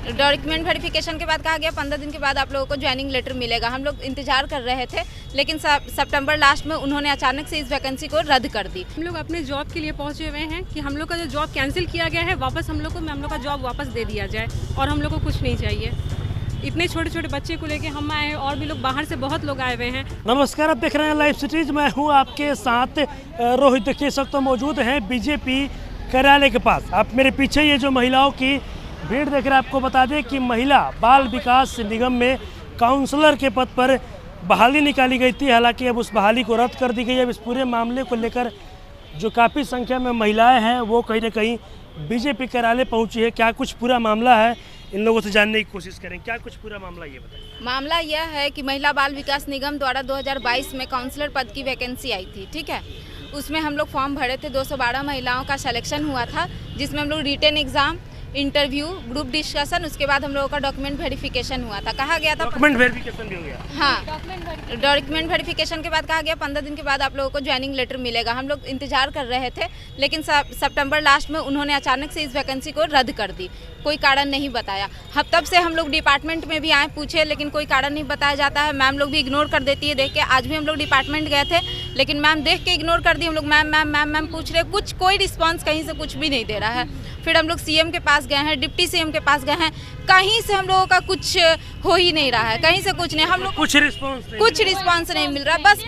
Document verification के बाद कहा गया 15 दिन के बाद आप लोगों को ज्वाइनिंग लेटर मिलेगा। हम लोग इंतजार कर रहे थे, लेकिन सितंबर लास्ट में उन्होंने अचानक से इस वैकेंसी को रद्द कर दी। हम लोग अपने जॉब के लिए पहुंचे हुए हैं कि हम लोग का जो जॉब कैंसिल किया गया है वापस हम लोग का जॉब वापस दे दिया जाए और हम लोग को कुछ नहीं चाहिए। इतने छोटे छोटे बच्चे को लेके हम आए हैं और भी लोग बाहर से बहुत लोग आए हुए हैं। नमस्कार, आप देख रहे हैं लाइव सिटीज। मैं हूं आपके साथ रोहित। देखिए, इस वक्त मौजूद हैं बीजेपी कार्यालय के पास। आप मेरे पीछे ये जो महिलाओं की भीड़ देख रहे हैं, आपको बता दें कि महिला बाल विकास निगम में काउंसलर के पद पर बहाली निकाली गई थी। हालांकि अब उस बहाली को रद्द कर दी गई है। अब इस पूरे मामले को लेकर जो काफ़ी संख्या में महिलाएं हैं वो कहीं ना कहीं बीजेपी कार्यालय पहुंची है। क्या कुछ पूरा मामला है, इन लोगों से जानने की कोशिश करें। क्या कुछ पूरा मामला ये बताएं। मामला यह है कि महिला बाल विकास निगम द्वारा 2022 में काउंसलर पद की वैकेंसी आई थी, ठीक है। उसमें हम लोग फॉर्म भरे थे, 212 महिलाओं का सिलेक्शन हुआ था, जिसमें हम लोग written exam, interview, group discussion, उसके बाद हम लोगों का डॉक्यूमेंट वेरिफिकेशन हुआ था। कहा गया था डॉक्यूमेंट वेरिफिकेशन भी हो गया। हाँ, डॉक्यूमेंट वेरिफिकेशन के बाद कहा गया 15 दिन के बाद आप लोगों को ज्वाइनिंग लेटर मिलेगा। हम लोग इंतजार कर रहे थे, लेकिन सितंबर लास्ट में उन्होंने अचानक से इस वैकेंसी को रद्द कर दी। कोई कारण नहीं बताया। तब से हम लोग डिपार्टमेंट में भी आए, पूछे, लेकिन कोई कारण नहीं बताया जाता है। मैम लोग भी इग्नोर कर देती है देख के। आज भी हम लोग डिपार्टमेंट गए थे, लेकिन मैम देख के इग्नोर कर दी। हम लोग मैम मैम मैम मैम पूछ रहे, कोई रिस्पांस कहीं से कुछ भी नहीं दे रहा है। फिर हम लोग सीएम के पास गए हैं, डिप्टी सीएम के पास गए हैं, कहीं से हम लोगों का कुछ हो ही नहीं रहा है। कहीं से कुछ नहीं, हम लोग कुछ रिस्पांस नहीं मिल रहा। बस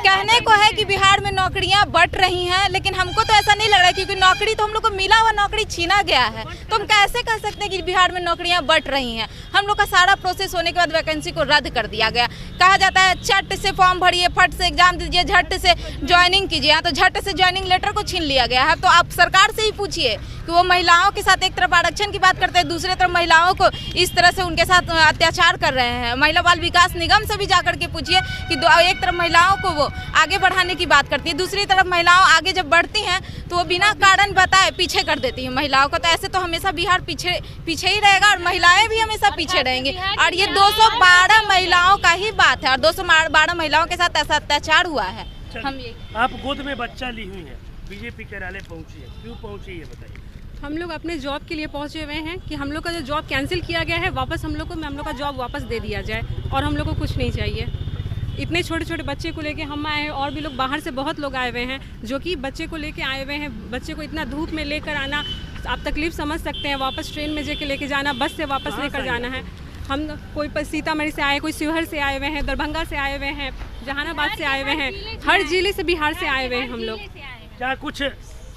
कहने को है कि बिहार में नौकरियां बंट रही हैं, लेकिन हमको तो ऐसा नहीं लग रहा है, क्योंकि नौकरी तो हम लोग को मिला हुआ नौकरी छीना गया है। तो हम कैसे कह सकते हैं कि बिहार में नौकरियां बंट रही हैं। हम लोग का सारा प्रोसेस होने के बाद वैकेंसी को रद्द कर दिया गया। कहा जाता है झट से फॉर्म भरिए, फट से एग्जाम दीजिए, झट से ज्वाइनिंग कीजिए। तो झट से ज्वाइनिंग लेटर को छीन लिया गया है। तो आप सरकार से ही पूछिए कि वो महिलाओं के साथ एक तरफ आरक्षण की बात करते हैं, दूसरे तरफ महिलाओं को इस तरह से उनके साथ अत्याचार कर रहे हैं। महिला बाल विकास निगम से भी जाकर के पूछिए कि एक तरफ महिलाओं को वो आगे बढ़ाने की बात करती है, दूसरी तरफ महिलाओं आगे जब बढ़ती हैं तो वो बिना कारण बताए पीछे कर देती है महिलाओं को। तो ऐसे तो हमेशा बिहार पीछे ही रहेगा और महिलाएं भी हमेशा पीछे रहेंगी। और ये 212 महिलाओं का ही बात है और 212 महिलाओं के साथ ऐसा अत्याचार हुआ है। हम ये आप गोद में बच्चा ली हुई है, बीजेपी कार्यालय पहुंची है, क्यों पहुंची है बताइए। हम लोग अपने जॉब के लिए पहुंचे हुए हैं कि हम लोग का जो जॉब कैंसिल किया गया है वापस हम लोग का जॉब वापस दे दिया जाए और हम लोग को कुछ नहीं चाहिए। इतने छोटे छोटे बच्चे को लेके हम आए हैं और भी लोग बाहर से बहुत लोग आए हुए हैं, जो कि बच्चे को लेके आए हुए हैं। बच्चे को इतना धूप में लेकर आना, आप तकलीफ समझ सकते हैं। वापस ट्रेन में जाके लेके जाना, बस से वापस लेकर जाना है। हम कोई सीतामढ़ी से आए, कोई शिवहर से आए हुए हैं, दरभंगा से आए हुए हैं, जहानाबाद से आए हुए हैं, हर जिले से बिहार से आए हुए हैं हम लोग। क्या कुछ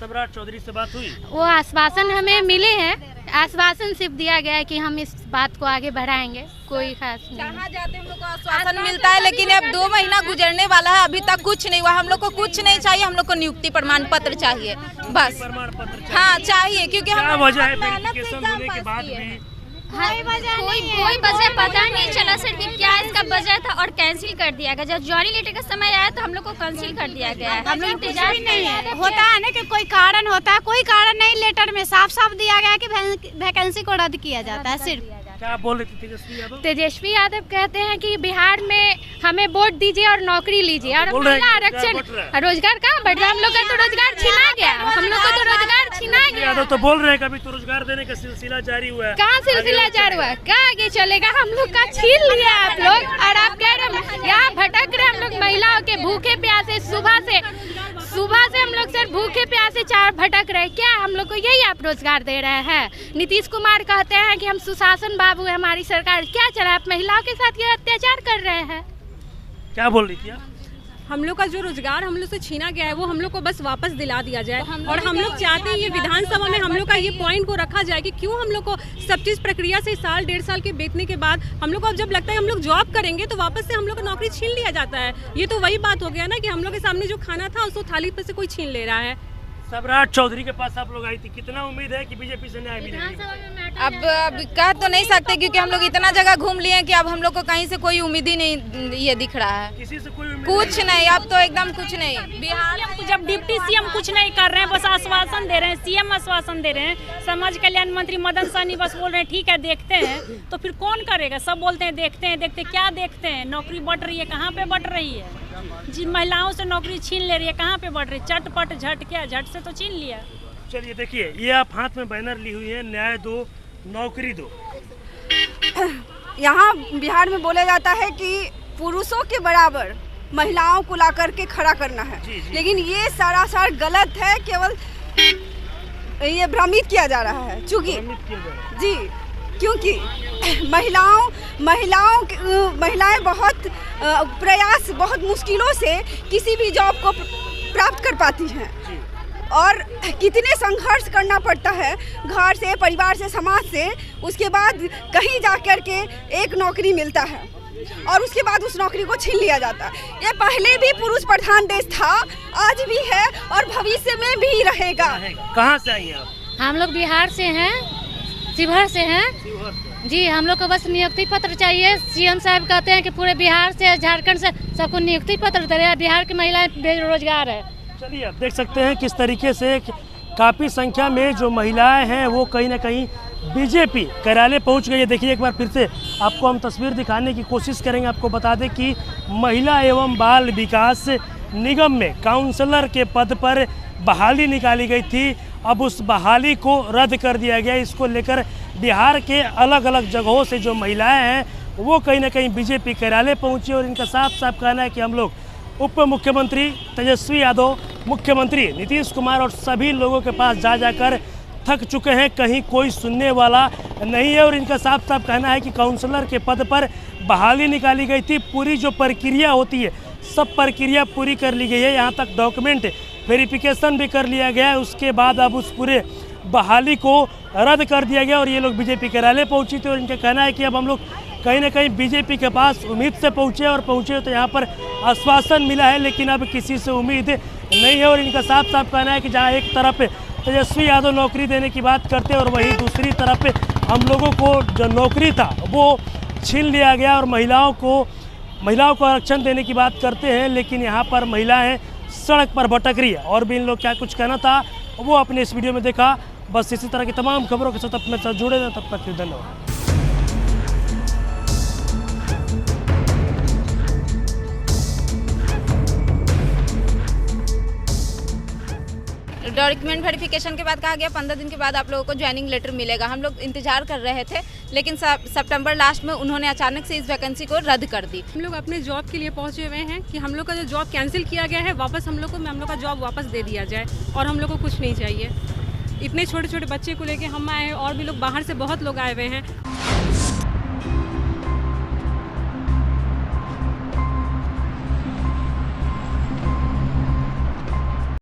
सम्राट चौधरी से बात हुई? वो आश्वासन हमें मिले हैं, आश्वासन सिर्फ दिया गया है कि हम इस बात को आगे बढ़ाएंगे। कोई खास नहीं। कहाँ जाते हम लोग को आश्वासन मिलता है, लेकिन अब 2 महीना गुजरने वाला है, अभी तक कुछ नहीं हुआ। हम लोग को कुछ नहीं चाहिए, हम लोग को नियुक्ति प्रमाण पत्र चाहिए बस। प्रमाण पत्र हाँ चाहिए, क्योंकि हम वजह है मेहनत से वेरिफिकेशन एग्जाम होने के पास बाद किए। भी कोई वजह पता नहीं चला सर कि क्या इसका वजह था और कैंसिल कर दिया गया। जब ज्वाइनिंग लेटर का समय आया तो हम लोग को कैंसिल कर दिया गया है। हम लोग इंतजार नहीं है, होता है ना कि कोई कारण होता है, कोई कारण नहीं। लेटर में साफ साफ दिया गया है कि वैकेंसी को रद्द किया जाता है सिर्फ। क्या बोल रही थी तेजस्वी यादव? तेजस्वी यादव कहते हैं कि बिहार में हमें वोट दीजिए और नौकरी लीजिए और महिला आरक्षण, रोजगार कहाँ बढ़ रहा है। हम लोग का तो रोजगार छीना गया, हम लोग को तो रोजगार छीना गया। यादव तो बोल रहे हैं कभी तो रोजगार देने का सिलसिला जारी हुआ है। कहाँ सिलसिला जारी हुआ है, क्या आगे चलेगा। हम लोग का छीन लिया आप लोग और आप कह रहे हैं यहाँ भटक रहे हम लोग। महिलाओं के भूखे प्यासे सुबह से हम लोग सर भूखे प्यासे चार भटक रहे। क्या हम लोग को यही आप रोजगार दे रहे हैं? नीतीश कुमार कहते हैं कि हम सुशासन बाबू है हमारी सरकार। क्या चला, आप महिलाओं के साथ ये अत्याचार कर रहे हैं। क्या बोल रही थी आप? हम लोग का जो रोजगार हम लोग से छीना गया है वो हम लोग को बस वापस दिला दिया जाए। और हम लोग चाहते हैं ये विधानसभा में हम लोग का ये पॉइंट को रखा जाए कि क्यों हम लोग को सब चीज़ प्रक्रिया से साल 1.5 साल के बीतने के बाद हम लोग को अब जब लगता है हम लोग जॉब करेंगे तो वापस से हम लोग को नौकरी छीन लिया जाता है। ये तो वही बात हो गया ना कि हम लोग के सामने जो खाना था उसको थाली पर से कोई छीन ले रहा है। सम्राट चौधरी के पास आप लोग आई थी, कितना उम्मीद है कि बीजेपी से न्याय मिलेगा? अब कह तो नहीं सकते, क्योंकि हम लोग इतना जगह घूम लिए कि अब हम लोग को कहीं से कोई उम्मीद ही नहीं ये दिख रहा है। किसी से कोई उम्मीद कुछ नहीं, अब तो एकदम कुछ नहीं। बिहार जब डिप्टी सीएम कुछ नहीं कर रहे हैं, बस आश्वासन दे रहे हैं, सीएम आश्वासन दे रहे हैं। समाज कल्याण मंत्री मदन सहनी बस बोल रहे हैं ठीक है देखते हैं, तो फिर कौन करेगा? सब बोलते हैं देखते हैं, देखते क्या देखते हैं? नौकरी बढ़ रही है, कहाँ पे बढ़ रही है? जिन महिलाओं से नौकरी छीन ले रही है, कहाँ पे बढ़ रही है? चटपट झट, क्या झट से तो छीन लिया। चलिए देखिए, ये आप हाथ में बैनर ली हुई है, न्याय दो नौकरी दो। यहाँ बिहार में बोला जाता है कि पुरुषों के बराबर महिलाओं को ला करके खड़ा करना है, लेकिन ये सरासर गलत है। केवल ये भ्रमित किया जा रहा है, जी, क्योंकि महिलाएं बहुत प्रयास, बहुत मुश्किलों से किसी भी जॉब को प्राप्त कर पाती हैं और कितने संघर्ष करना पड़ता है घर से, परिवार से, समाज से, उसके बाद कहीं जाकर के एक नौकरी मिलता है और उसके बाद उस नौकरी को छीन लिया जाता है। ये पहले भी पुरुष प्रधान देश था, आज भी है और भविष्य में भी रहेगा। कहाँ से आई हैं आप? हम लोग बिहार से हैं, शिवहर से हैं जी। हम लोग को बस नियुक्ति पत्र चाहिए। सीएम साहब कहते हैं कि पूरे बिहार से, झारखंड से सबको नियुक्ति पत्र दे रहे हैं। बिहार की महिलाएं बेरोजगार है। चलिए, आप देख सकते हैं किस तरीके से काफ़ी संख्या में जो महिलाएं हैं वो कहीं ना कहीं बीजेपी कार्यालय पहुंच गई है। देखिए, एक बार फिर से आपको हम तस्वीर दिखाने की कोशिश करेंगे। आपको बता दें कि महिला एवं बाल विकास निगम में काउंसलर के पद पर बहाली निकाली गई थी। अब उस बहाली को रद्द कर दिया गया। इसको लेकर बिहार के अलग अलग जगहों से जो महिलाएं हैं वो कहीं ना कहीं बीजेपी कार्यालय पहुंची और इनका साफ साफ कहना है कि हम लोग उप मुख्यमंत्री तेजस्वी यादव, मुख्यमंत्री नीतीश कुमार और सभी लोगों के पास जा जाकर थक चुके हैं, कहीं कोई सुनने वाला नहीं है। और इनका साफ साफ कहना है कि काउंसलर के पद पर बहाली निकाली गई थी। पूरी जो प्रक्रिया होती है सब प्रक्रिया पूरी कर ली गई है, यहाँ तक डॉक्यूमेंट वेरिफिकेशन भी कर लिया गया है। उसके बाद अब उस पूरे बहाली को रद्द कर दिया गया और ये लोग बीजेपी कार्यालय पहुंची थे और इनका कहना है कि अब हम लोग कहीं ना कहीं बीजेपी के पास उम्मीद से पहुंचे तो यहाँ पर आश्वासन मिला है, लेकिन अब किसी से उम्मीद नहीं है। और इनका साफ साफ कहना है कि जहाँ एक तरफ तेजस्वी यादव नौकरी देने की बात करते और वहीं दूसरी तरफ हम लोगों को जो नौकरी था वो छीन लिया गया और महिलाओं को आरक्षण देने की बात करते हैं, लेकिन यहाँ पर महिलाएं सड़क पर भटक रही है। और भी इन लोग क्या कुछ कहना था वो अपने इस वीडियो में देखा। बस इसी तरह की तमाम खबरों के साथ अपने साथ जुड़े रहें। तब तक धन्यवाद। डॉक्यूमेंट वेरिफिकेशन के बाद कहा गया 15 दिन के बाद आप लोगों को ज्वाइनिंग लेटर मिलेगा। हम लोग इंतजार कर रहे थे, लेकिन सितंबर लास्ट में उन्होंने अचानक से इस वैकेंसी को रद्द कर दी। हम लोग अपने जॉब के लिए पहुंचे हुए हैं कि हम लोग का जो जॉब कैंसिल किया गया है वापस हम लोग का जॉब वापस दे दिया जाए और हम लोग को कुछ नहीं चाहिए। इतने छोटे छोटे बच्चे को लेके हम आए हैं और भी लोग बाहर से बहुत लोग आए हुए हैं।